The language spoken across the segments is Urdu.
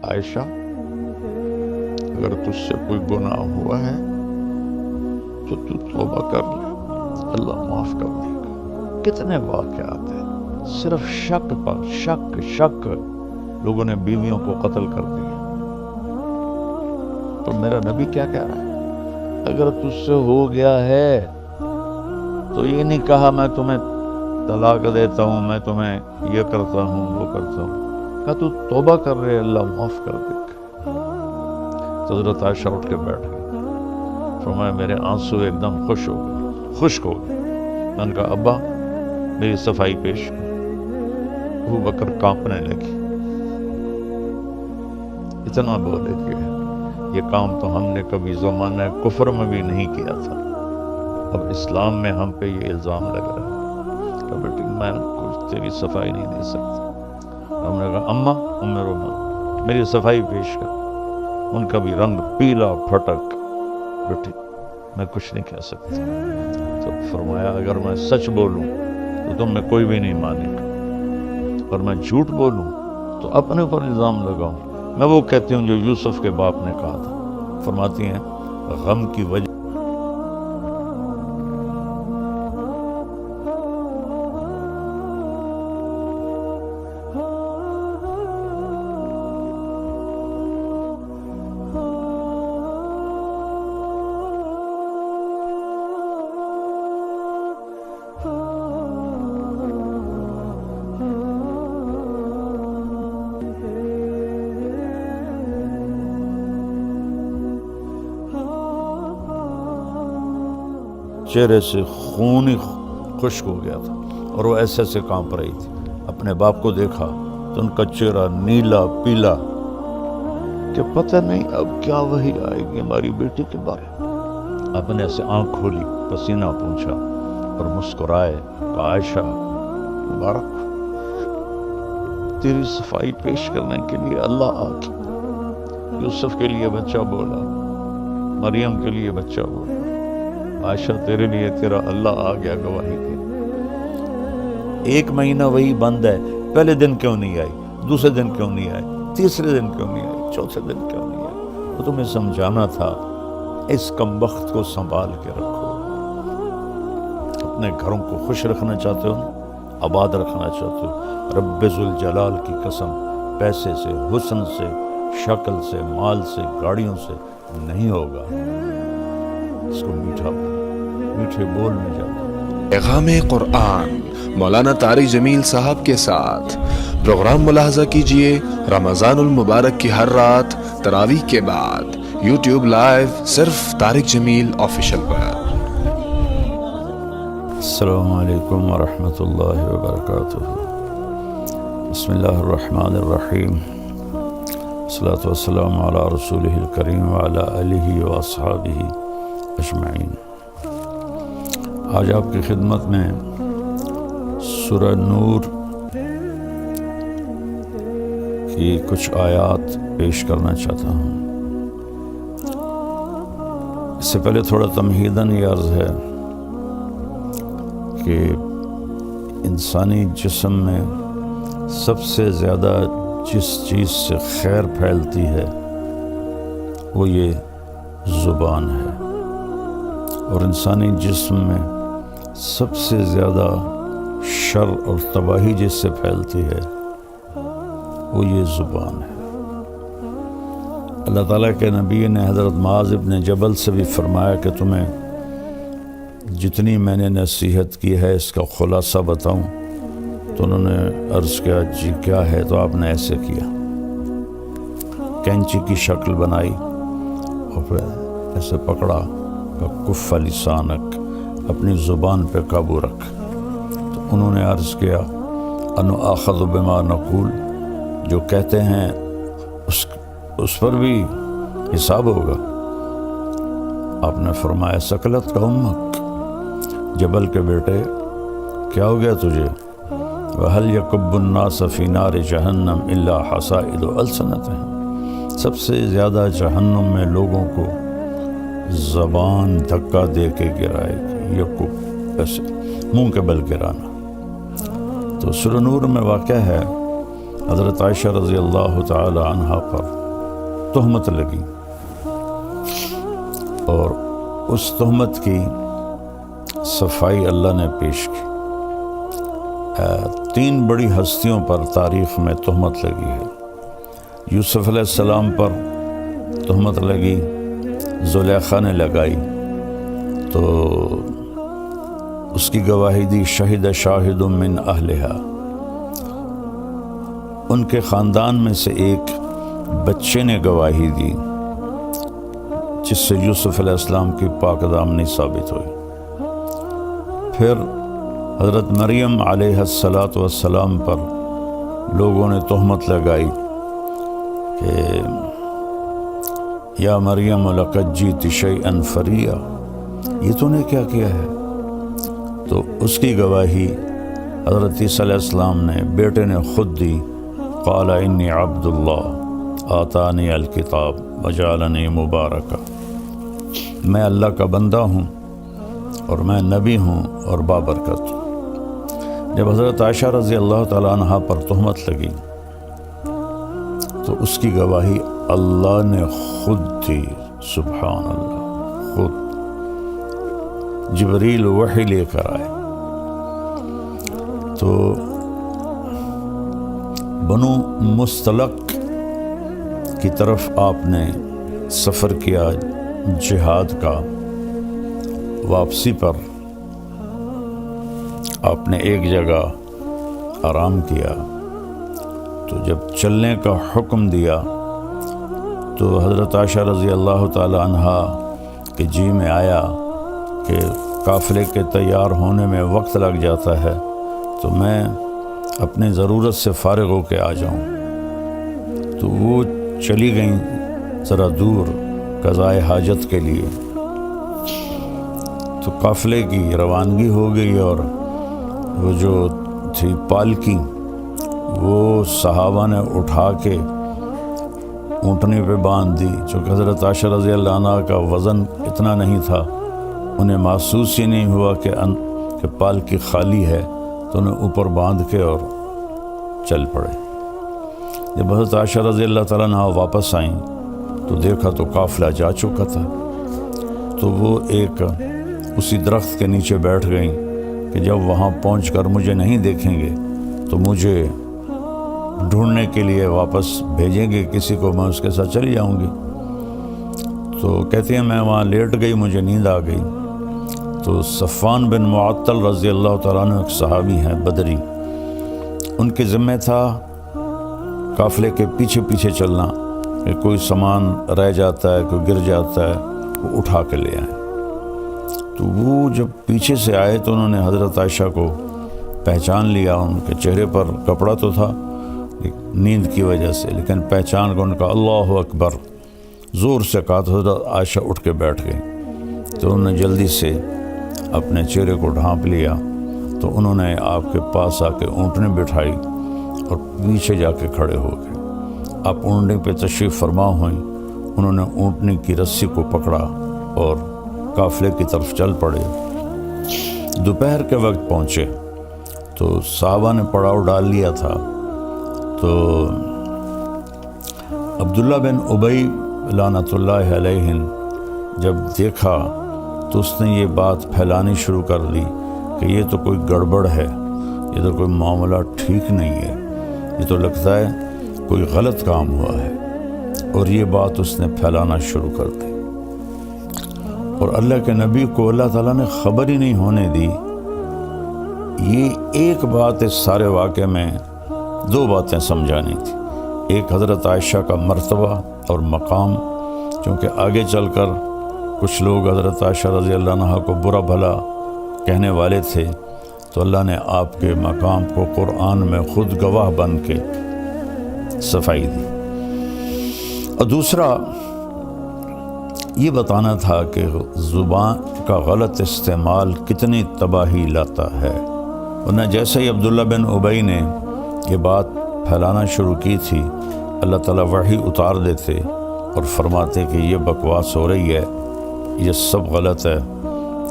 عائشہ اگر تجھ سے کوئی گناہ ہوا ہے تو توبہ کر لے، اللہ معاف کر دے گا۔ کتنے واقعات ہیں صرف شک پر شک لوگوں نے بیویوں کو قتل کر دیا۔ تو میرا نبی کیا کہہ رہا ہے؟ اگر تجھ سے ہو گیا ہے تو یہ نہیں کہا میں تمہیں طلاق دیتا ہوں، میں تمہیں یہ کرتا ہوں وہ کرتا ہوں، کہا تو توبہ کر رہے، اللہ معاف کر دے گا۔ تو حضرت عائشہ اٹھ کے بیٹھ گئی، فرمایا میرے آنسو ایک دم خشک ہو گئے۔ میں نے کہا ابا میری صفائی پیش کر۔ ابو بکر کانپنے لگی، اتنا بولے کہ یہ کام تو ہم نے کبھی زمانہ کفر میں بھی نہیں کیا تھا، اب اسلام میں ہم پہ یہ الزام لگ رہا ہے کہ بیٹی میں کچھ تیری صفائی نہیں دے سکتا۔ ہم نے کہا اماں ام رومان میری صفائی پیش کر۔ ان کا بھی رنگ پیلا پھٹک، بیٹی میں کچھ نہیں کہہ سکتا۔ تو فرمایا اگر میں سچ بولوں تو تم میں کوئی بھی نہیں مانے گا، اور میں جھوٹ بولوں تو اپنے اوپر الزام لگاؤں۔ میں وہ کہتی ہوں جو یوسف کے باپ نے کہا تھا۔ فرماتی ہیں غم کی وجہ چہرے سے خون ہی خشک ہو گیا تھا اور وہ ایسے ایسے کانپ رہی تھی۔ اپنے باپ کو دیکھا تو ان کا چہرہ نیلا پیلا کہ پتہ نہیں اب کیا وحی آئے گی ہماری بیٹی کے بارے میں۔ اپنے سے آنکھ کھولی، پسینہ پونچھا اور مسکرائے کہ عائشہ مبارک تیری صفائی پیش کرنے کے لیے اللہ آ گیا۔ یوسف کے لیے بچہ بولا، مریم کے لیے بچہ بولا، عائشہ تیرے لیے تیرا اللہ آ گیا گواہی کے۔ 1 مہینہ وہی بند ہے، پہلے دن کیوں نہیں آئی، دوسرے دن کیوں نہیں آئی، تیسرے دن کیوں نہیں آئی، چوتھے دن کیوں نہیں آئی؟ وہ تمہیں سمجھانا تھا اس کمبخت کو سنبھال کے رکھو۔ اپنے گھروں کو خوش رکھنا چاہتے ہو، آباد رکھنا چاہتے ہو، رب ذوالجلال کی قسم پیسے سے، حسن سے، شکل سے، مال سے، گاڑیوں سے نہیں ہوگا۔ اس کو میٹھے بول میں جاتا۔ پیغام قرآن مولانا طارق جمیل صاحب کے ساتھ پروگرام ملاحظہ کیجئے رمضان المبارک کی ہر رات تراویح کے بعد یوٹیوب لائیو صرف طارق جمیل آفیشل پر۔ السلام علیکم ورحمۃ اللہ وبرکاتہ۔ بسم اللہ الرحمن الرحیم، والصلاۃ والسلام علی رسولہ الکریم وعلی آلہ واصحابہ اجمعین۔ آج آپ کی خدمت میں سورہ نور کی کچھ آیات پیش کرنا چاہتا ہوں۔ اس سے پہلے تھوڑا تمہیداً یہ عرض ہے کہ انسانی جسم میں سب سے زیادہ جس چیز سے خیر پھیلتی ہے وہ یہ زبان ہے، اور انسانی جسم میں سب سے زیادہ شر اور تباہی جس سے پھیلتی ہے وہ یہ زبان ہے۔ اللہ تعالیٰ کے نبی نے حضرت معاذ بن جبل سے بھی فرمایا کہ تمہیں جتنی میں نے نصیحت کی ہے اس کا خلاصہ بتاؤں؟ تو انہوں نے عرض کیا جی کیا ہے؟ تو آپ نے ایسے کیا، کینچی کی شکل بنائی اور پھر ایسے پکڑا کہ کف لسانک، اپنی زبان پہ قابو رکھ۔ تو انہوں نے عرض کیا انو آخذ بما نقول، جو کہتے ہیں اس پر بھی حساب ہوگا۔ آپ نے فرمایا سکلت کا امک، جبل کے بیٹے کیا ہو گیا تجھے؟ وَهَلْ يَكُبُّ النَّاسَ فِي نَارِ جَهَنَّمْ إِلَّا حَصَائِدُ أَلْسِنَتِهِمْ، سب سے زیادہ جہنم میں لوگوں کو زبان دھکا دے کے گرائے گی، یکب ایسے منہ کے بل گرانا۔ تو سورہ نور میں واقع ہے حضرت عائشہ رضی اللہ تعالی عنہا پر تہمت لگی، اور اس تہمت کی صفائی اللہ نے پیش کی۔ 3 بڑی ہستیوں پر تاریخ میں تہمت لگی ہے۔ یوسف علیہ السلام پر تہمت لگی، زلیخا نے لگائی تو اس کی گواہی دی شہد شاہد من اہلہا، ان کے خاندان میں سے ایک بچے نے گواہی دی جس سے یوسف علیہ السلام کی پاک دامنی ثابت ہوئی۔ پھر حضرت مریم علیہ السلام پر لوگوں نے تہمت لگائی کہ یا مریم لقد جئت شیئا فریا، یہ تو نے کیا کیا ہے؟ تو اس کی گواہی حضرت عیسیٰ علیہ السلام نے بیٹے نے خود دی، قال انی عبد اللہ آتانی الکتاب وجعلنی مبارکا، میں اللہ کا بندہ ہوں اور میں نبی ہوں اور بابرکت ہوں۔ جب حضرت عائشہ رضی اللہ تعالیٰ عنہا پر تہمت لگی تو اس کی گواہی اللہ نے خود دی، سبحان اللہ، خود جبریل وحی لے کر آئے۔ تو بنو مستلق کی طرف آپ نے سفر کیا جہاد کا، واپسی پر آپ نے ایک جگہ آرام کیا، تو جب چلنے کا حکم دیا تو حضرت عائشہ رضی اللہ تعالی عنہا کے جی میں آیا کہ قافلے کے تیار ہونے میں وقت لگ جاتا ہے، تو میں اپنی ضرورت سے فارغ ہو کے آ جاؤں۔ تو وہ چلی گئیں ذرا دور قضائے حاجت کے لیے، تو قافلے کی روانگی ہو گئی، اور وہ جو تھی پالکی وہ صحابہ نے اٹھا کے اونٹنی پہ باندھ دی، چونکہ حضرت عائشہ رضی اللہ عنہ کا وزن اتنا نہیں تھا، انہیں محسوس ہی نہیں ہوا کہ پالکی خالی ہے، تو انہیں اوپر باندھ کے اور چل پڑے۔ جب حضرت عائشہ رضی اللہ تعالیٰ عنہ واپس آئیں تو دیکھا تو قافلہ جا چکا تھا، تو وہ ایک اسی درخت کے نیچے بیٹھ گئیں کہ جب وہاں پہنچ کر مجھے نہیں دیکھیں گے تو مجھے ڈھونڈنے کے لیے واپس بھیجیں گے کسی کو، میں اس کے ساتھ چلی جاؤں گی۔ تو کہتے ہیں میں وہاں لیٹ گئی، مجھے نیند آ گئی، تو صفوان بن معطل رضی اللہ تعالیٰ عنہ ایک صحابی ہیں بدری، ان کے ذمہ تھا قافلے کے پیچھے پیچھے چلنا، کہ کوئی سامان رہ جاتا ہے، کوئی گر جاتا ہے، وہ اٹھا کے لے آئیں۔ تو وہ جب پیچھے سے آئے تو انہوں نے حضرت عائشہ کو پہچان لیا، ان کے چہرے پر کپڑا تو تھا نیند کی وجہ سے، لیکن پہچان کو ان کا اللہ اکبر زور سے کہا، تو حضرت عائشہ اٹھ کے بیٹھ گئی، تو انہوں نے جلدی سے اپنے چہرے کو ڈھانپ لیا، تو انہوں نے آپ کے پاس آ کے اونٹنی بٹھائی اور پیچھے جا کے کھڑے ہو گئے۔ آپ اونٹنی پہ تشریف فرما ہوئیں، انہوں نے اونٹنی کی رسی کو پکڑا اور قافلے کی طرف چل پڑے۔ دوپہر کے وقت پہنچے تو صحابہ نے پڑاؤ ڈال لیا تھا، تو عبداللہ بن ابی لعنت اللہ علیہ جب دیکھا تو اس نے یہ بات پھیلانی شروع کر دی کہ یہ تو کوئی گڑبڑ ہے، یہ تو کوئی معاملہ ٹھیک نہیں ہے، یہ تو لگتا ہے کوئی غلط کام ہوا ہے، اور یہ بات اس نے پھیلانا شروع کر دی۔ اور اللہ کے نبی کو اللہ تعالیٰ نے خبر ہی نہیں ہونے دی۔ یہ ایک بات اس سارے واقعے میں 2 باتیں سمجھانی تھی، ایک حضرت عائشہ کا مرتبہ اور مقام، چونکہ آگے چل کر کچھ لوگ حضرت عائشہ رضی اللہ عنہا کو برا بھلا کہنے والے تھے، تو اللہ نے آپ کے مقام کو قرآن میں خود گواہ بن کے صفائی دی۔ اور دوسرا یہ بتانا تھا کہ زبان کا غلط استعمال کتنی تباہی لاتا ہے، ورنہ جیسے ہی عبداللہ بن ابی نے یہ بات پھیلانا شروع کی تھی، اللہ تعالیٰ وحی اتار دیتے اور فرماتے کہ یہ بکواس ہو رہی ہے، یہ سب غلط ہے،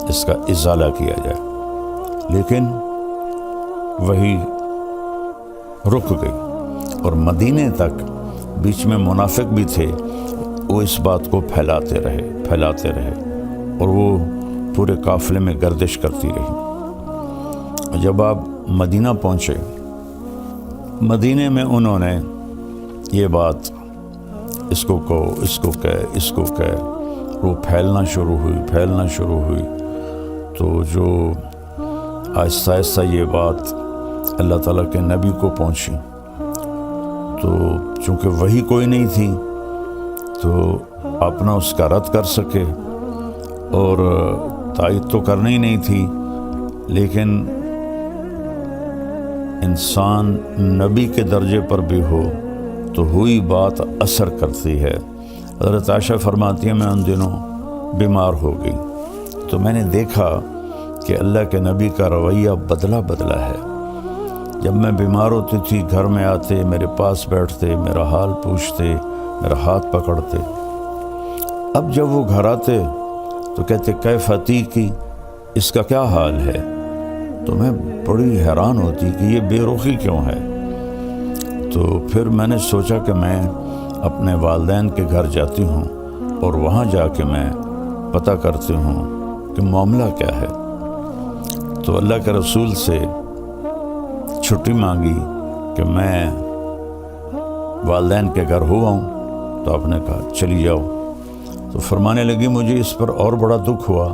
اس کا ازالہ کیا جائے، لیکن وحی رک گئی اور مدینے تک بیچ میں منافق بھی تھے، وہ اس بات کو پھیلاتے رہے اور وہ پورے قافلے میں گردش کرتی رہی۔ جب آپ مدینہ پہنچے، مدینے میں انہوں نے یہ بات اس کو کہے، وہ پھیلنا شروع ہوئی، تو جو آہستہ آہستہ یہ بات اللہ تعالیٰ کے نبی کو پہنچی، تو چونکہ وہی کوئی نہیں تھی تو آپ نہ اس کا رد کر سکے اور تائید تو کرنی ہی نہیں تھی، لیکن انسان نبی کے درجے پر بھی ہو تو ہوئی بات اثر کرتی ہے۔ حضرت عائشہ فرماتی ہیں میں ان دنوں بیمار ہو گئی تو میں نے دیکھا کہ اللہ کے نبی کا رویہ بدلا ہے۔ جب میں بیمار ہوتی تھی گھر میں آتے، میرے پاس بیٹھتے، میرا حال پوچھتے، میرا ہاتھ پکڑتے۔ اب جب وہ گھر آتے تو کہتے کیف عتیقی، اس کا کیا حال ہے؟ تو میں بڑی حیران ہوتی کہ یہ بے رخی کیوں ہے۔ تو پھر میں نے سوچا کہ میں اپنے والدین کے گھر جاتی ہوں اور وہاں جا کے میں پتہ کرتی ہوں کہ معاملہ کیا ہے۔ تو اللہ کے رسول سے چھٹی مانگی کہ میں والدین کے گھر ہوا ہوں، تو آپ نے کہا چلی جاؤ۔ تو فرمانے لگی مجھے اس پر اور بڑا دکھ ہوا،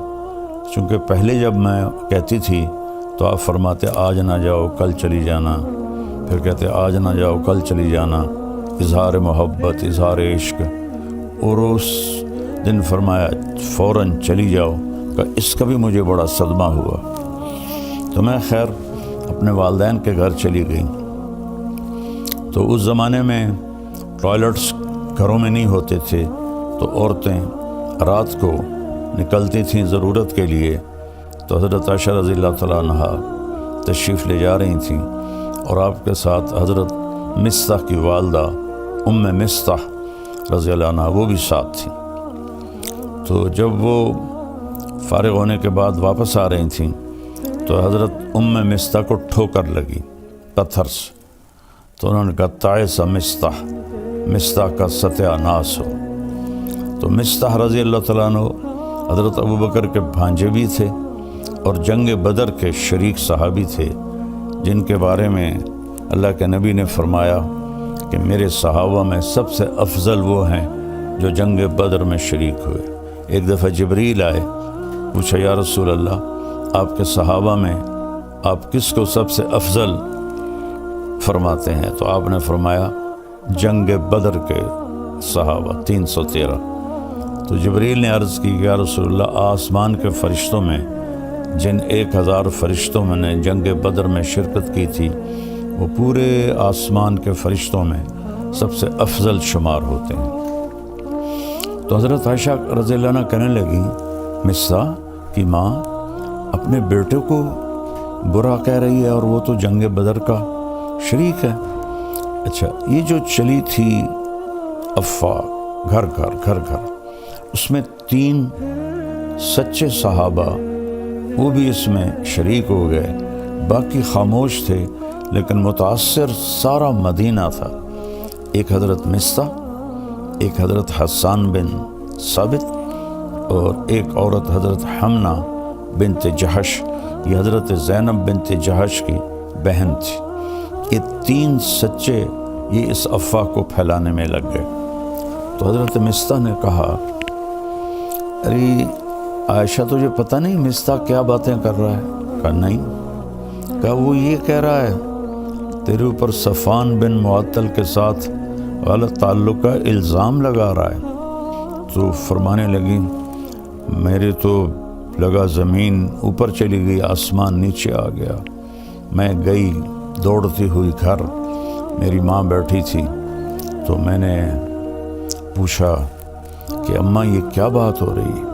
چونکہ پہلے جب میں کہتی تھی تو آپ فرماتے آج نہ جاؤ کل چلی جانا، پھر کہتے آج نہ جاؤ کل چلی جانا، اظہار محبت، اظہار عشق، اور اس دن فرمایا فوراً چلی جاؤ، کہ اس کا بھی مجھے بڑا صدمہ ہوا۔ تو میں خیر اپنے والدین کے گھر چلی گئی۔ تو اس زمانے میں ٹوائلٹس گھروں میں نہیں ہوتے تھے، تو عورتیں رات کو نکلتی تھیں ضرورت کے لیے، تو حضرت عائشہ رضی اللہ تعالیٰ عنہ تشریف لے جا رہی تھیں اور آپ کے ساتھ حضرت مصطح کی والدہ ام مصطح رضی اللہ عنہ وہ بھی ساتھ تھیں۔ تو جب وہ فارغ ہونے کے بعد واپس آ رہی تھیں تو حضرت ام مصطح کو ٹھوکر لگی پتھر سے، تو انہوں نے کہا تعس مصطح کا ستیہ ناس ہو۔ تو مصطح رضی اللہ تعالیٰ عنہ حضرت ابوبکر کے بھانجے بھی تھے اور جنگ بدر کے شریک صحابی تھے، جن کے بارے میں اللہ کے نبی نے فرمایا کہ میرے صحابہ میں سب سے افضل وہ ہیں جو جنگ بدر میں شریک ہوئے۔ ایک دفعہ جبریل آئے، پوچھا یا رسول اللہ آپ کے صحابہ میں آپ کس کو سب سے افضل فرماتے ہیں؟ تو آپ نے فرمایا جنگ بدر کے صحابہ 313۔ تو جبریل نے عرض کی یا رسول اللہ آسمان کے فرشتوں میں جن 1000 فرشتوں میں نے جنگ بدر میں شرکت کی تھی، وہ پورے آسمان کے فرشتوں میں سب سے افضل شمار ہوتے ہیں۔ تو حضرت عائشہ رضی اللہ عنہ کہنے لگی مصطح کی ماں اپنے بیٹے کو برا کہہ رہی ہے اور وہ تو جنگ بدر کا شریک ہے۔ اچھا یہ جو چلی تھی افواہ گھر گھر اس میں 3 سچے صحابہ وہ بھی اس میں شریک ہو گئے، باقی خاموش تھے، لیکن متاثر سارا مدینہ تھا۔ ایک حضرت مصطح، ایک حضرت حسان بن ثابت اور ایک عورت حضرت حمنہ بنت جہش، یہ حضرت زینب بنت جہش کی بہن تھی۔ یہ 3 سچے یہ اس افواہ کو پھیلانے میں لگ گئے۔ تو حضرت مصطح نے کہا ارے عائشہ تجھے پتہ نہیں مصطح کیا باتیں کر رہا ہے؟ کہا نہیں۔ کہا وہ یہ کہہ رہا ہے تیرے اوپر صفوان بن معطل کے ساتھ غلط تعلق کا الزام لگا رہا ہے۔ تو فرمانے لگی میرے تو لگا زمین اوپر چلی گئی، آسمان نیچے آ گیا۔ میں گئی دوڑتی ہوئی گھر، میری ماں بیٹھی تھی، تو میں نے پوچھا کہ اماں یہ کیا بات ہو رہی ہے؟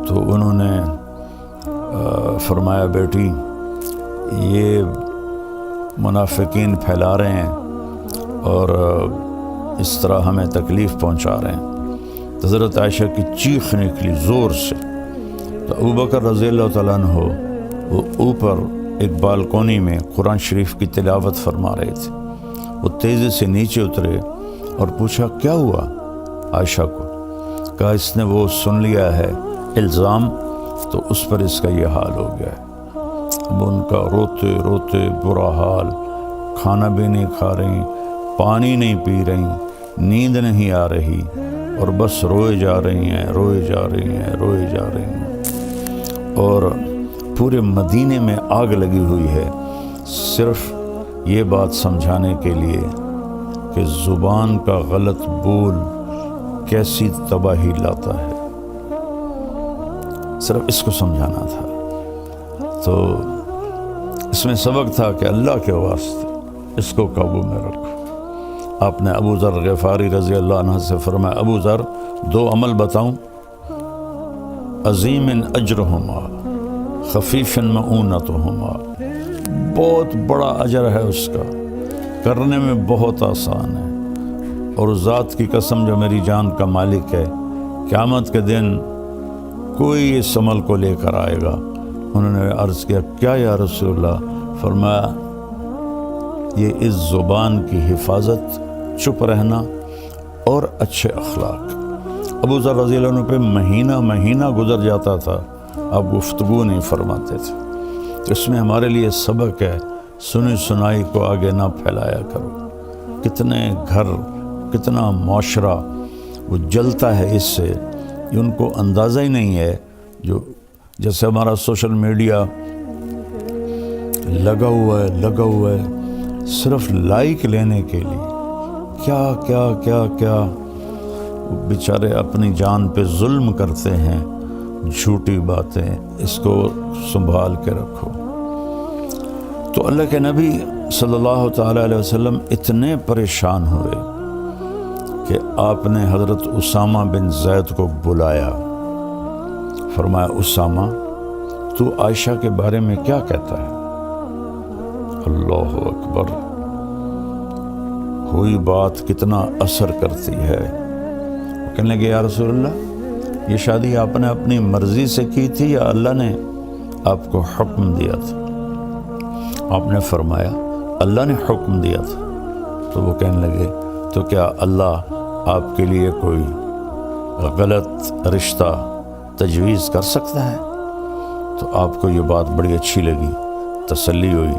تو انہوں نے فرمایا بیٹی یہ منافقین پھیلا رہے ہیں اور اس طرح ہمیں تکلیف پہنچا رہے ہیں۔ تو حضرت عائشہ کی چیخ نکلی زور سے۔ تو ابوبکر رضی اللہ تعالیٰ عنہ وہ اوپر ایک بالکونی میں قرآن شریف کی تلاوت فرما رہے تھے، وہ تیزی سے نیچے اترے اور پوچھا کیا ہوا عائشہ کو؟ کہا اس نے وہ سن لیا ہے الزام، تو اس پر اس کا یہ حال ہو گیا ہے۔ اب ان کا روتے روتے برا حال، کھانا بھی نہیں کھا رہی، پانی نہیں پی رہی، نیند نہیں آ رہی، اور بس روئے جا رہی ہیں، روئے جا رہی ہیں، روئے جا رہی ہیں، اور پورے مدینے میں آگ لگی ہوئی ہے صرف یہ بات سمجھانے کے لیے کہ زبان کا غلط بول کیسی تباہی لاتا ہے، صرف اس کو سمجھانا تھا۔ تو اس میں سبق تھا کہ اللہ کے واسطے اس کو قابو میں رکھو۔ آپ نے ابو ذر غفاری رضی اللہ عنہ سے فرمایا ابو ذر 2 عمل بتاؤں، عظیم اجرہما خفیف معونتہما، بہت بڑا اجر ہے اس کا، کرنے میں بہت آسان ہے، اور ذات کی قسم جو میری جان کا مالک ہے، قیامت کے دن کوئی اس عمل کو لے کر آئے گا۔ انہوں نے عرض کیا کیا یا رسول اللہ؟ فرمایا یہ اس زبان کی حفاظت، چپ رہنا اور اچھے اخلاق۔ ابو ذر رضی اللہ عنہ پہ مہینہ مہینہ گزر جاتا تھا، آپ گفتگو نہیں فرماتے تھے۔ اس میں ہمارے لیے سبق ہے، سنی سنائی کو آگے نہ پھیلایا کرو۔ کتنے گھر، کتنا معاشرہ وہ جلتا ہے اس سے، یہ ان کو اندازہ ہی نہیں ہے۔ جو جیسے ہمارا سوشل میڈیا لگا ہوا ہے صرف لائک لینے کے لیے، کیا کیا کیا کیا بیچارے اپنی جان پہ ظلم کرتے ہیں، جھوٹی باتیں، اس کو سنبھال کے رکھو۔ تو اللہ کے نبی صلی اللہ تعالیٰ علیہ وسلم اتنے پریشان ہوئے کہ آپ نے حضرت اسامہ بن زید کو بلایا، فرمایا اسامہ تو عائشہ کے بارے میں کیا کہتا ہے؟ اللہ اکبر، ہوئی بات کتنا اثر کرتی ہے۔ کہنے لگے یا رسول اللہ یہ شادی آپ نے اپنی مرضی سے کی تھی یا اللہ نے آپ کو حکم دیا تھا؟ آپ نے فرمایا اللہ نے حکم دیا تھا۔ تو وہ کہنے لگے تو کیا اللہ آپ کے لیے کوئی غلط رشتہ تجویز کر سکتا ہے؟ تو آپ کو یہ بات بڑی اچھی لگی، تسلی ہوئی،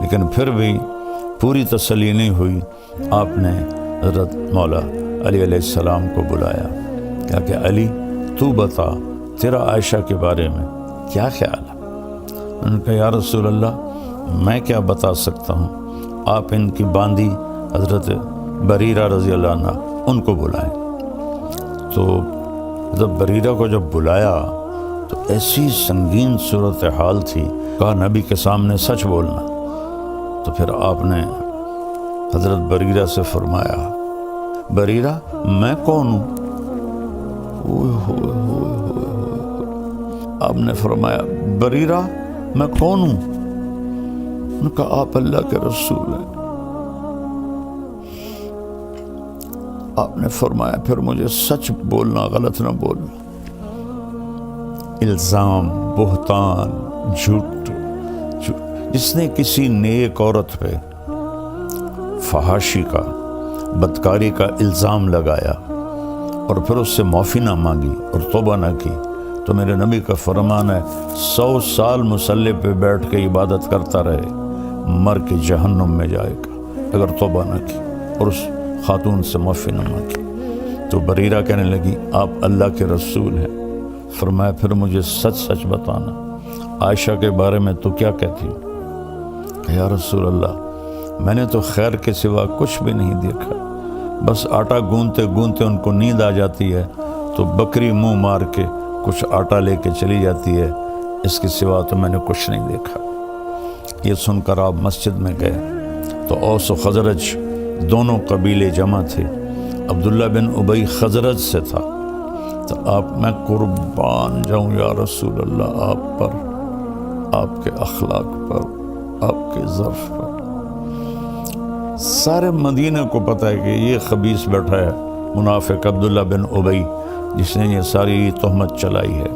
لیکن پھر بھی پوری تسلی نہیں ہوئی۔ آپ نے حضرت مولا علی علیہ السلام کو بلایا، کہا کہ علی تو بتا تیرا عائشہ کے بارے میں کیا خیال ہے؟ انہوں نے کہا یا رسول اللہ میں کیا بتا سکتا ہوں، آپ ان کی باندی حضرت بریرہ رضی اللہ عنہ ان کو بلائیں۔ تو حضرت بریرہ کو جب بلایا تو ایسی سنگین صورتحال تھی، کہا نبی کے سامنے سچ بولنا۔ تو پھر آپ نے حضرت بریرہ سے فرمایا بریرہ میں کون ہوں؟ آپ نے فرمایا بریرہ میں کون ہوں؟ انہوں نے کہا آپ اللہ کے رسول ہیں۔ آپ نے فرمایا پھر مجھے سچ بولنا، غلط نہ بولنا۔ الزام، بہتان، جھوٹ، جس نے کسی نیک عورت پہ فحاشی کا، بدکاری کا الزام لگایا اور پھر اس سے معافی نہ مانگی اور توبہ نہ کی، تو میرے نبی کا فرمان ہے 100 سال مصلی پہ بیٹھ کے عبادت کرتا رہے، مر کے جہنم میں جائے گا اگر توبہ نہ کی اور اس خاتون سے معافی نہ مانگی۔ تو بریرہ کہنے لگی آپ اللہ کے رسول ہیں۔ فرمایا پھر مجھے سچ سچ بتانا، عائشہ کے بارے میں تو کیا کہتی ہو؟ یا رسول اللہ میں نے تو خیر کے سوا کچھ بھی نہیں دیکھا، بس آٹا گوندتے گوندتے ان کو نیند آ جاتی ہے تو بکری منہ مار کے کچھ آٹا لے کے چلی جاتی ہے، اس کے سوا تو میں نے کچھ نہیں دیکھا۔ یہ سن کر آپ مسجد میں گئے تو اوس و خزرج دونوں قبیلے جمع تھے، عبداللہ بن ابی خزرج سے تھا۔ تو آپ میں قربان جاؤں یا رسول اللہ آپ پر، آپ کے اخلاق پر، آپ کے ظرف پر۔ سارے مدینہ کو پتہ ہے کہ یہ خبیث بیٹھا ہے منافق عبداللہ بن ابی جس نے یہ ساری تہمت چلائی ہے،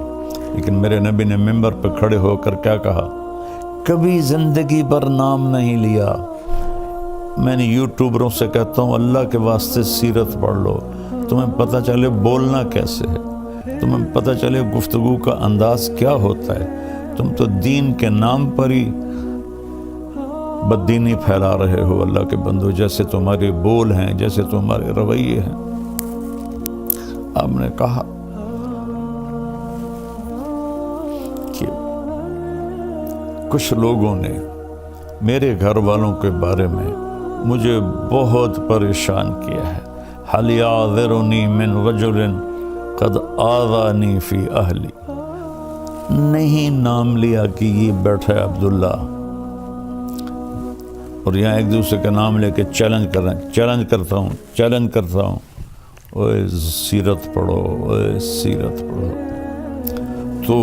لیکن میرے نبی نے ممبر پہ کھڑے ہو کر کیا کہا؟ کبھی زندگی پر نام نہیں لیا، میں نے یوٹیوبروں سے کہتا ہوں اللہ کے واسطے سیرت پڑھ لو، تمہیں پتہ چلے بولنا کیسے ہے، تمہیں پتہ چلے گفتگو کا انداز کیا ہوتا ہے۔ تم تو دین کے نام پر ہی بددینی پھیلا رہے ہو اللہ کے بندو، جیسے تمہارے بول ہیں، جیسے تمہارے رویے ہیں۔ آپ نے کہا کہ کچھ لوگوں نے میرے گھر والوں کے بارے میں مجھے بہت پریشان کیا ہے۔ حَلْ يَعْذِرُنِي مِنْ رَجُلٍ قَدْ آذَانِي فِي أَهْلِي، نہیں نام لیا کہ یہ بیٹھا ہے عبداللہ، اور یہاں ایک دوسرے کا نام لے کے چیلنج کر رہے ہیں، چیلنج کرتا ہوں، اوے سیرت پڑھو، اوے سیرت پڑھو۔ تو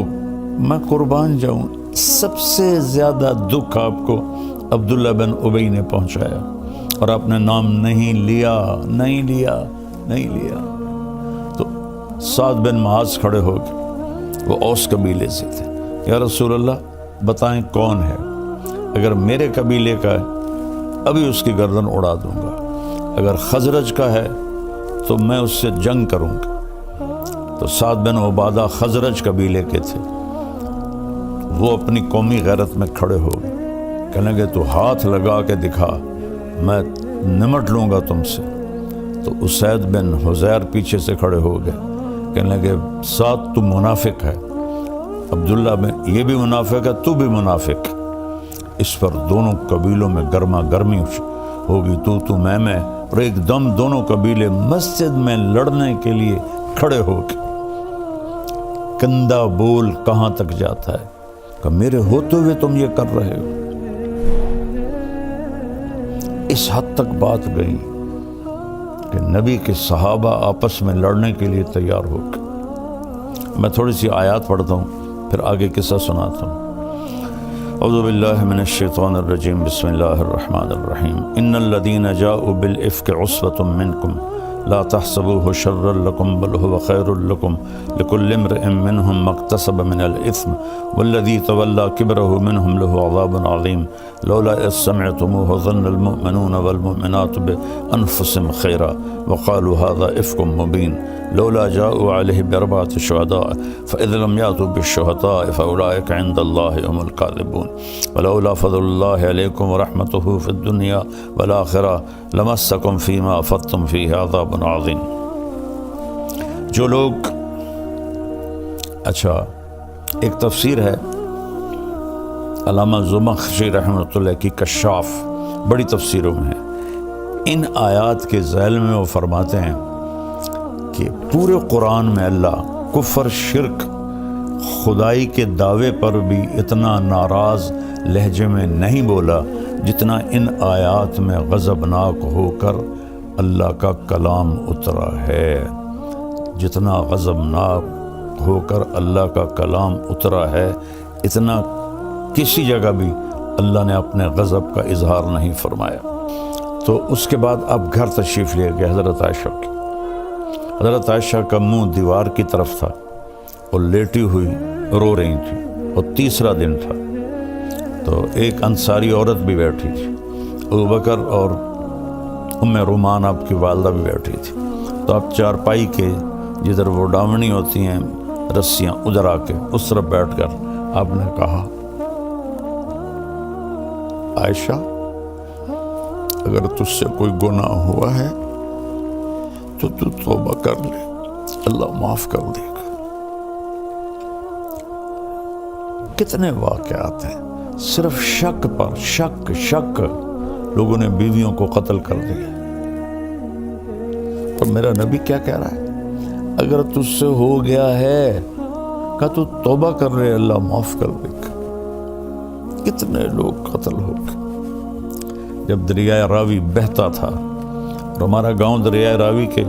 میں قربان جاؤں، سب سے زیادہ دکھ آپ کو عبداللہ بن ابی نے پہنچایا، اور آپ نے نام نہیں لیا۔ تو سعد بن معاذ کھڑے ہو گئے، وہ اوس قبیلے سے تھے۔ یا رسول اللہ بتائیں کون ہے، اگر میرے قبیلے کا ہے ابھی اس کی گردن اڑا دوں گا، اگر خزرج کا ہے تو میں اس سے جنگ کروں گا۔ تو سعد بن عبادہ خزرج قبیلے کے تھے، وہ اپنی قومی غیرت میں کھڑے ہو گئے، کہنے لگے تو ہاتھ لگا کے دکھا، میں نمٹ لوں گا تم سے۔ تو اسید بن حزیر پیچھے سے کھڑے ہو گئے، کہنے لگے سعد تو منافق ہے، عبداللہ بن یہ بھی منافق ہے، تو بھی منافق۔ اس پر دونوں قبیلوں میں گرما گرمی ہوگی، تو میں، اور ایک دم دونوں قبیلے مسجد میں لڑنے کے لیے کھڑے ہو گئے۔ کندہ بول کہاں تک جاتا ہے کہ میرے ہوتے ہوئے تم یہ کر رہے ہو۔ اس حد تک بات گئی کہ نبی کے صحابہ آپس میں لڑنے کے لیے تیار ہو گئے۔ میں تھوڑی سی آیات پڑھتا ہوں، پھر آگے قصہ سناتا ہوں۔ اعوذ باللہ من الشیطان الرجیم، بسم اللہ الرحمن الرحیم۔ ان الذین جاؤوا بالافک عصبۃ منکم لا تحسبوه شرا لکم بل هو خیر لکم لکل امرئ منهم ما اکتسب من الاثم والذی تولى کبرہ منهم له عذاب عظیم لولا اذ سمعتموه ظن المؤمنون والمؤمنات بانفسهم خیرا وقالوا هذا افک مبین لولا جاؤوا علیہ باربعۃ شہداء فاذ لم یأتوا بالشہداء فاولئک عند اللہ هم الکاذبون ولولا فضل اللہ علیکم ورحمتہ فی الدنیا والآخرہ لمسکم فیما افضتم فیہ عذاب عظیم۔ جو لوگ، اچھا ایک تفسیر ہے علامہ زمخشری رحمۃ اللہ کی کشاف، بڑی تفسیروں میں ہے، ان آیات کے ذیل میں وہ فرماتے ہیں کہ پورے قرآن میں اللہ کفر، شرک، خدائی کے دعوے پر بھی اتنا ناراض لہجے میں نہیں بولا جتنا ان آیات میں غضبناک ہو کر اللہ کا کلام اترا ہے، جتنا غضبناک ہو کر اللہ کا کلام اترا ہے، اتنا کسی جگہ بھی اللہ نے اپنے غضب کا اظہار نہیں فرمایا۔ تو اس کے بعد اب گھر تشریف لے گئے حضرت عائشہ کی۔ حضرت عائشہ کا منہ دیوار کی طرف تھا اور لیٹی ہوئی رو رہی تھی، اور تیسرا دن تھا، تو ایک انصاری عورت بھی بیٹھی تھی، ابوبکر اور ام رومان آپ کی والدہ بھی بیٹھی تھی۔ تو آپ چارپائی کے جدھر وہ ڈاونی ہوتی ہیں رسیاں، ادھر آ کے اس طرف بیٹھ کر آپ نے کہا عائشہ اگر تجھ سے کوئی گناہ ہوا ہے تو توبہ کر لے، اللہ معاف کر دے گا۔ کتنے واقعات ہیں صرف شک پر شک لوگوں نے بیویوں کو قتل کر دیا، اور میرا نبی کیا کہہ رہا ہے، اگر تجھ سے ہو گیا ہے کہ تو توبہ کر رہے، اللہ معاف کر دے گا۔ کتنے لوگ قتل ہو گئے۔ جب دریائے راوی بہتا تھا، اور ہمارا گاؤں دریائے راوی کے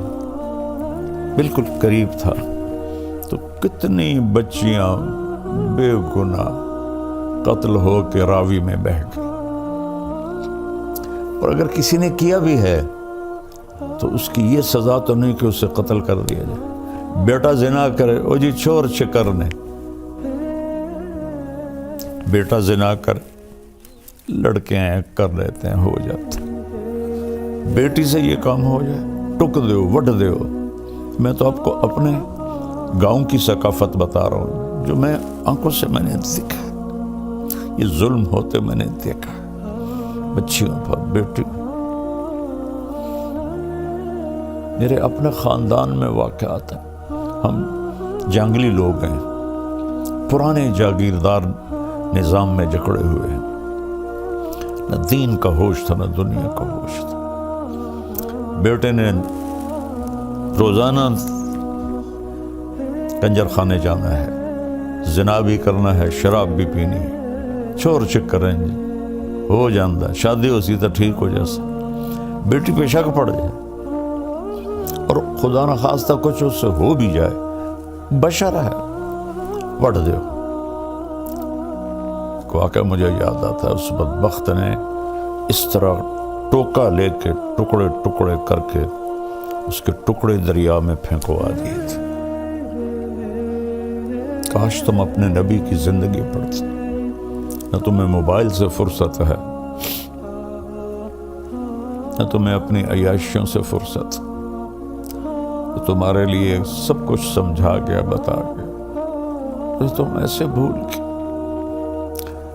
بالکل قریب تھا، تو کتنی بچیاں بے گناہ قتل ہو کے راوی میں بہہ گئی۔ اور اگر کسی نے کیا بھی ہے تو اس کی یہ سزا تو نہیں کہ اسے قتل کر دیا جائے۔ بیٹا زنا کرے، او جی چور چکر نے، بیٹا زنا کرے، لڑکے ہیں کر لیتے ہیں، ہو جاتے ہیں۔ بیٹی سے یہ کام ہو جائے، ٹک دیو وٹ دیو۔ میں تو آپ کو اپنے گاؤں کی ثقافت بتا رہا ہوں جو میں آنکھوں سے میں نے دیکھا، یہ ظلم ہوتے میں نے دیکھا بچیوں پر، بیٹیوں۔ میرے اپنے خاندان میں واقعات ہیں، ہم جنگلی لوگ ہیں، پرانے جاگیردار نظام میں جکڑے ہوئے ہیں، نہ دین کا ہوش تھا نہ دنیا کا ہوش تھا۔ بیٹے نے روزانہ کنجر خانے جانا ہے، زنا بھی کرنا ہے، شراب بھی پینی ہے، چور چکر ہیں جی، ہو جاندہ شادی ہو سی تو ٹھیک ہو جیسا، بیٹی پہ شک پڑ جائے اور خدا نہ خواستہ کچھ اس سے ہو بھی جائے، بشر ہے، وٹ دیو۔ واقعہ مجھے یاد آتا ہے، اس بدبخت نے اس طرح ٹوکا لے کے ٹکڑے ٹکڑے کر کے اس کے ٹکڑے دریا میں پھینکوا دیے تھے۔ کاش تم اپنے نبی کی زندگی پڑھتے، نہ تمہیں موبائل سے فرصت ہے، نہ تمہیں اپنی عیاشیوں سے فرصت، تو تمہارے لیے سب کچھ سمجھا گیا بتا گیا، تو تم ایسے بھول کے۔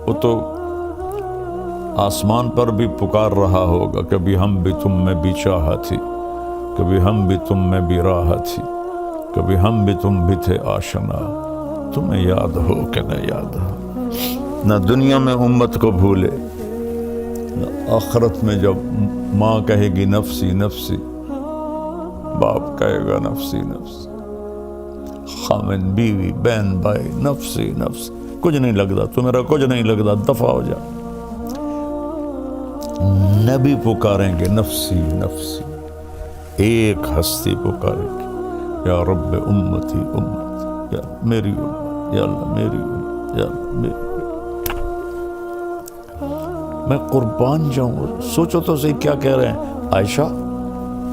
وہ تو آسمان پر بھی پکار رہا ہوگا، کبھی ہم بھی تم میں بھی چاہا تھی، کبھی ہم بھی تم میں بھی راہ تھی، کبھی ہم بھی تم بھی تھے آشنا، تمہیں یاد ہو کہ نہ یاد ہو۔ نہ دنیا میں امت کو بھولے، نہ آخرت میں جب ماں کہے گی نفسی نفسی، باپ کہے گا نفسی نفسی، خامن بیوی بہن بھائی نفسی نفسی، کچھ نہیں لگتا تو میرا کچھ نہیں لگتا، دفع ہو جا۔ نبی پکاریں گے نفسی نفسی، ایک ہستی پکاریں گے یا رب امتی امتی، یا میری امت، یا اللہ میری امت، یا اللہ میری امت۔ میں قربان جاؤں، سوچو تو صحیح کیا کہہ رہے ہیں۔ عائشہ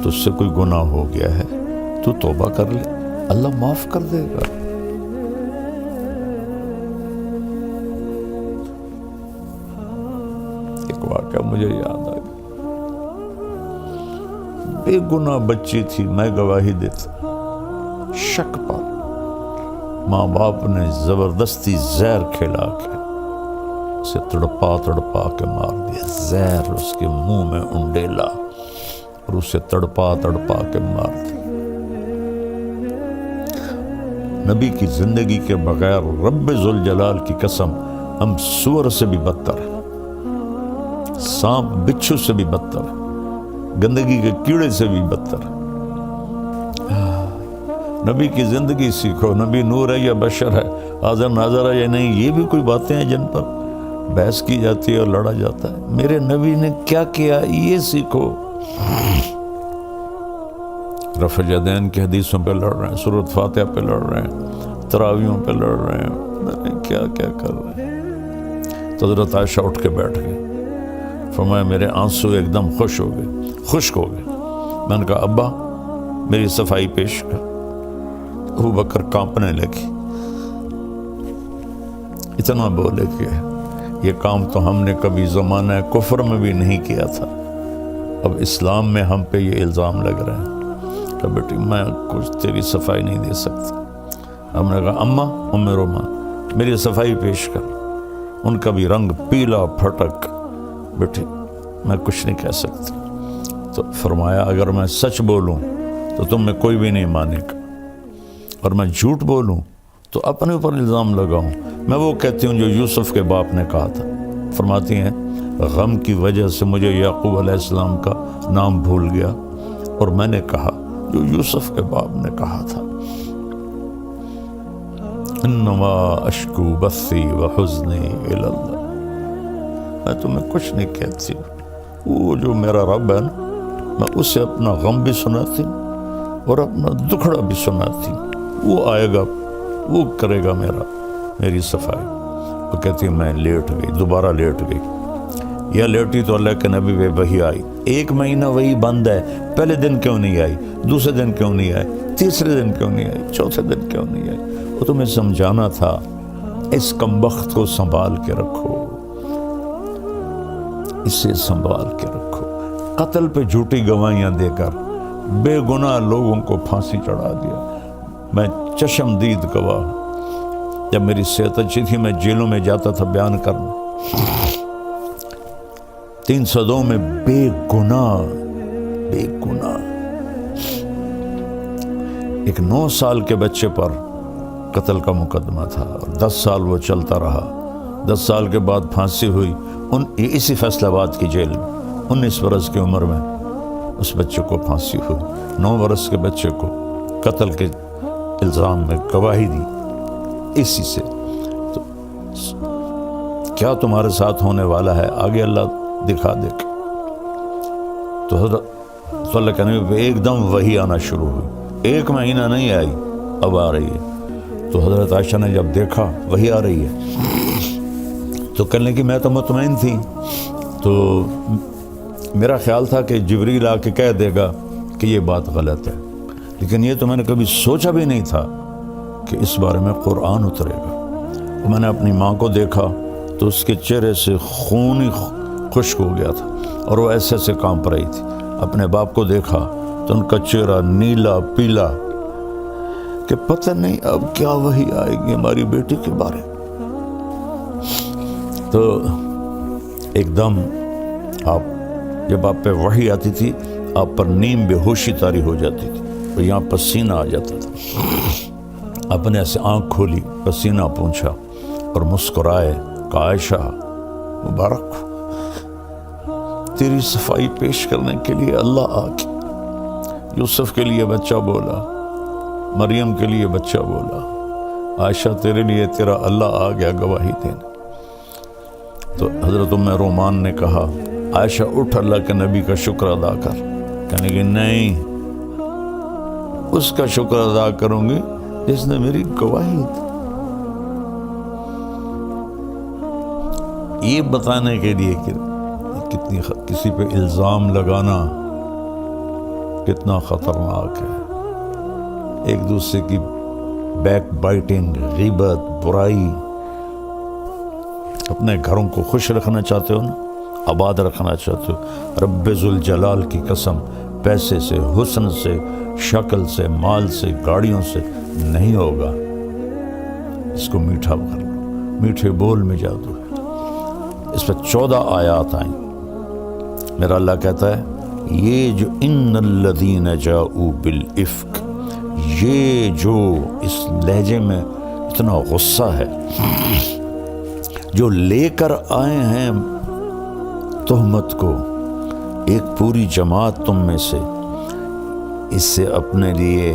تجھ سے کوئی گناہ ہو گیا ہے تو توبہ کر لے، اللہ معاف کر دے گا۔ ایک واقعہ مجھے یاد آ گیا، بے گناہ بچی تھی، میں گواہی دیتا، شک پر ماں باپ نے زبردستی زہر کھلا کے اسے تڑپا تڑپا کے مار دیا، زہر اس کے منہ میں انڈیلا اور اسے تڑپا تڑپا کے مار دیا۔ نبی کی زندگی کے بغیر رب ذوالجلال کی قسم ہم سور سے بھی بدتر ہیں، سانپ بچھو سے بھی بدتر ہیں، گندگی کے کیڑے سے بھی بدتر ہیں۔ نبی کی زندگی سیکھو، نبی نور ہے یا بشر ہے، حاضر ناظر ہے یا نہیں، یہ بھی کوئی باتیں ہیں جن پر بحث کی جاتی ہے اور لڑا جاتا ہے۔ میرے نبی نے کیا کیا یہ سیکھو۔ رفع الیدین کی حدیثوں پہ لڑ رہے ہیں، سورۃ فاتحہ پہ لڑ رہے ہیں، تراویحوں پہ لڑ رہے ہیں، کیا کیا کر رہے ہیں۔ تو حضرت عائشہ اٹھ کے بیٹھ گئی، فرمایا میرے آنسو ایک دم خشک ہو گئے۔ میں نے کہا ابا میری صفائی پیش کر۔ ابوبکر کانپنے لگی، اتنا بولے کہ یہ کام تو ہم نے کبھی زمانہ کفر میں بھی نہیں کیا تھا، اب اسلام میں ہم پہ یہ الزام لگ رہے ہیں کہ بیٹی میں کچھ تیری صفائی نہیں دے سکتا۔ ہم نے کہا اماں ام رومان میری صفائی پیش کر، ان کا بھی رنگ پیلا پھٹک، بیٹی میں کچھ نہیں کہہ سکتی۔ تو فرمایا اگر میں سچ بولوں تو تم میں کوئی بھی نہیں مانے گا، اور میں جھوٹ بولوں تو اپنے اوپر الزام لگاؤں۔ میں وہ کہتی ہوں جو یوسف کے باپ نے کہا تھا، فرماتی ہیں غم کی وجہ سے مجھے یعقوب علیہ السلام کا نام بھول گیا اور میں نے کہا جو یوسف کے باپ نے کہا تھا، انما اشکو بثی وحزنی الی اللہ۔ میں تمہیں کچھ نہیں کہتی، وہ جو میرا رب ہے نا، میں اسے اپنا غم بھی سناتی ہوں اور اپنا دکھڑا بھی سناتی ہوں، وہ آئے گا وہ کرے گا میری صفائی۔ وہ کہتی ہے میں لیٹ گئی، دوبارہ لیٹ گئی، یا لیٹی تو اللہ کے نبی پہ وحی آئی، 1 مہینہ وہی بند ہے، پہلے دن کیوں نہیں آئی، دوسرے دن کیوں نہیں آئی، تیسرے دن کیوں نہیں آئی، چوتھے دن کیوں نہیں آئی۔ وہ تمہیں سمجھانا تھا اس کمبخت کو سنبھال کے رکھو، اسے سنبھال کے رکھو، قتل پہ جھوٹی گواہیاں دے کر بے گناہ لوگوں کو پھانسی چڑھا دیا۔ میں چشمدید گواہ ہوں، جب میری صحت اچھی تھی میں جیلوں میں جاتا تھا بیان کرنے، 302 میں بے گناہ ایک 9 سال کے بچے پر قتل کا مقدمہ تھا اور 10 سال وہ چلتا رہا۔ 10 سال کے بعد پھانسی ہوئی اسی فیصل آباد کی جیل میں۔ 19 برس کی عمر میں اس بچے کو پھانسی ہوئی۔ 9 برس کے بچے کو قتل کے الزام میں گواہی دی اسی سے۔ تو کیا تمہارے ساتھ ہونے والا ہے آگے اللہ دکھا دے۔ تو حضرت صلی اللہ علیہ وسلم پہ ایک دم وحی آنا شروع ہوئی، 1 مہینہ نہیں آئی، اب آ رہی ہے۔ تو حضرت عائشہ نے جب دیکھا وحی آ رہی ہے تو کہنے لگی میں تو مطمئن تھی، تو میرا خیال تھا کہ جبریل آ کے کہہ دے گا کہ یہ بات غلط ہے، لیکن یہ تو میں نے کبھی سوچا بھی نہیں تھا کہ اس بارے میں قرآن اترے گا۔ میں نے اپنی ماں کو دیکھا تو اس کے چہرے سے خون ہی خشک ہو گیا تھا اور وہ ایسے ایسے کانپ رہی تھی۔ اپنے باپ کو دیکھا تو ان کا چہرہ نیلا پیلا کہ پتہ نہیں اب کیا وحی آئے گی ہماری بیٹی کے بارے۔ تو ایک دم جب آپ پہ وحی آتی تھی آپ پر نیم بے ہوشی طاری ہو جاتی تھی اور یہاں پسینہ آ جاتا تھا۔ اپنے ایسے آنکھ کھولی، پسینہ پونچھا اور مسکرائے کہ عائشہ مبارک ہو، تیری صفائی پیش کرنے کے لیے اللہ آ کے یوسف کے لیے بچہ بولا، مریم کے لیے بچہ بولا، عائشہ تیرے لیے تیرا اللہ آ گیا گواہی دینے۔ تو حضرت ام رومان نے کہا عائشہ اٹھ اللہ کے نبی کا شکر ادا کر۔ کہنے کہ نہیں، اس کا شکر ادا کروں گی جس نے میری گواہی دی۔ یہ بتانے کے لیے کہ کتنی کسی پہ الزام لگانا کتنا خطرناک ہے، ایک دوسرے کی بیک بائٹنگ، غیبت، برائی۔ اپنے گھروں کو خوش رکھنا چاہتے ہو نا، آباد رکھنا چاہتے ہو، رب ذوالجلال کی قسم پیسے سے، حسن سے، شکل سے، مال سے، گاڑیوں سے نہیں ہوگا۔ اس کو میٹھا کر لو، میٹھے بول میں جادو ہے۔ اس پہ 14 آیات آئیں۔ میرا اللہ کہتا ہے یہ جو ان الذین جاؤوا بالافک، یہ جو اس لہجے میں اتنا غصہ ہے، جو لے کر آئے ہیں تہمت کو، ایک پوری جماعت تم میں سے، اس سے اپنے لیے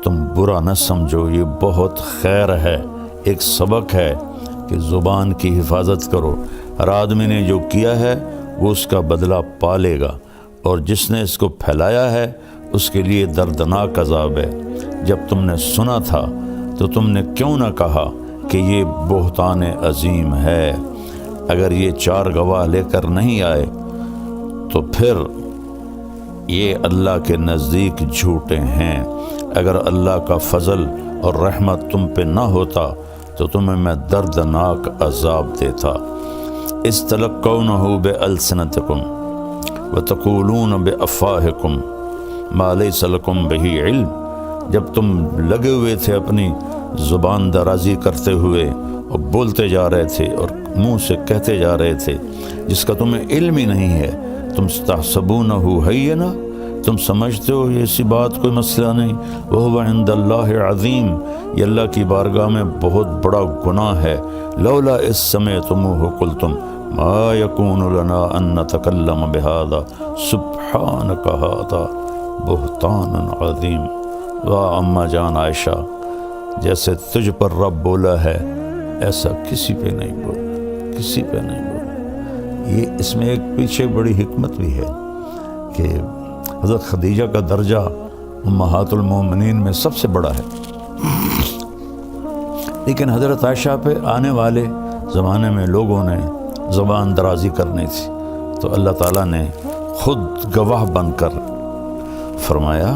تم برا نہ سمجھو، یہ بہت خیر ہے، ایک سبق ہے کہ زبان کی حفاظت کرو۔ ہر آدمی نے جو کیا ہے وہ اس کا بدلہ پالے گا، اور جس نے اس کو پھیلایا ہے اس کے لیے دردناک عذاب ہے۔ جب تم نے سنا تھا تو تم نے کیوں نہ کہا کہ یہ بہتان عظیم ہے؟ اگر یہ 4 گواہ لے کر نہیں آئے تو پھر یہ اللہ کے نزدیک جھوٹے ہیں۔ اگر اللہ کا فضل اور رحمت تم پہ نہ ہوتا تو تمہیں میں دردناک عذاب دیتا۔ استلقونہ بألسنتکم وتقولون بأفواہکم ما لیس لکم بہ علم، جب تم لگے ہوئے تھے اپنی زبان درازی کرتے ہوئے اور بولتے جا رہے تھے اور منہ سے کہتے جا رہے تھے جس کا تمہیں علم ہی نہیں ہے، تم تحسبونہ ہینا، تم سمجھتے ہو یہ اسی بات کوئی مسئلہ نہیں، وہو عند اللہ عظیم، یہ اللہ کی بارگاہ میں بہت بڑا گناہ ہے۔ لولا اذ سمعتموہ قلتم ما یکون لنا ان نتکلم بہذا سبحانک ھذا بہتان عظیم۔ واہ اماں جان عائشہ، جیسے تجھ پر رب بولا ہے ایسا کسی پہ نہیں بولا، کسی پہ نہیں بولا۔ یہ اس میں ایک پیچھے بڑی حکمت بھی ہے کہ حضرت خدیجہ کا درجہ امہات المومنین میں سب سے بڑا ہے، لیکن حضرت عائشہ پہ آنے والے زمانے میں لوگوں نے زبان درازی کرنی تھی، تو اللہ تعالیٰ نے خود گواہ بن کر فرمایا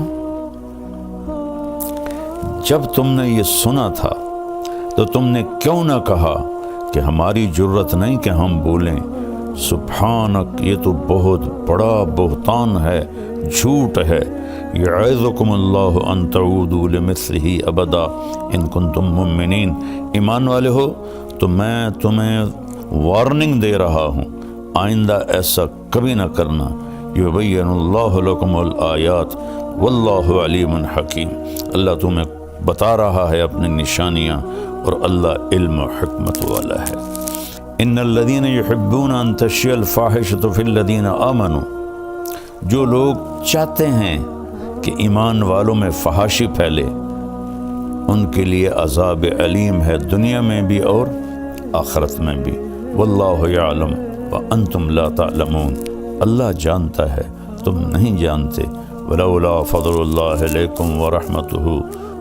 جب تم نے یہ سنا تھا تو تم نے کیوں نہ کہا کہ ہماری جرت نہیں کہ ہم بولیں سبحانک، یہ تو بہت بڑا بہتان ہے، جھوٹ ہے۔ یعظکم اللہ ان تعودوا لمثلہ ابدا ان کنتم مؤمنین، ایمان والے ہو تو میں تمہیں وارننگ دے رہا ہوں، آئندہ ایسا کبھی نہ کرنا۔ یبین اللہ لکم الآیات واللہ علیم حکیم، اللہ تمہیں بتا رہا ہے اپنی نشانیاں اور اللہ علم و حکمت والا ہے۔ ان الذین یحبون ان تشیع الفاحشۃ فی الذین آمنوا، جو لوگ چاہتے ہیں کہ ایمان والوں میں فحاشی پھیلے، ان کے لیے عذاب علیم ہے، دنیا میں بھی اور آخرت میں بھی۔ واللہ یعلم وانتم لا تعلمون، اللہ جانتا ہے تم نہیں جانتے۔ ولولا فضل اللہ علیکم ورحمتہ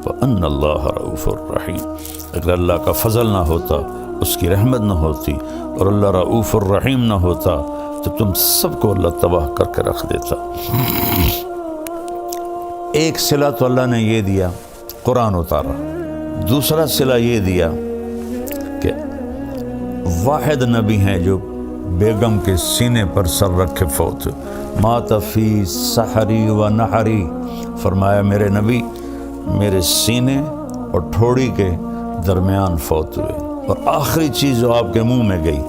وان اللہ رؤوف الرحیم، اگر اللہ کا فضل نہ ہوتا، اس کی رحمت نہ ہوتی اور اللہ رؤوف الرحیم نہ ہوتا تو تم سب کو اللہ تباہ کر کے رکھ دیتا۔ ایک صلہ تو اللہ نے یہ دیا، قرآن اتارا۔ دوسرا صلہ یہ دیا کہ واحد نبی ہیں جو بیگم کے سینے پر سر رکھے فوت، مات فی سحری و نحری، فرمایا میرے نبی میرے سینے اور ٹھوڑی کے درمیان فوت ہوئے، اور آخری چیز جو آپ کے منہ میں گئی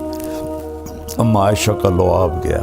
اما عائشہ کا لعاب گیا۔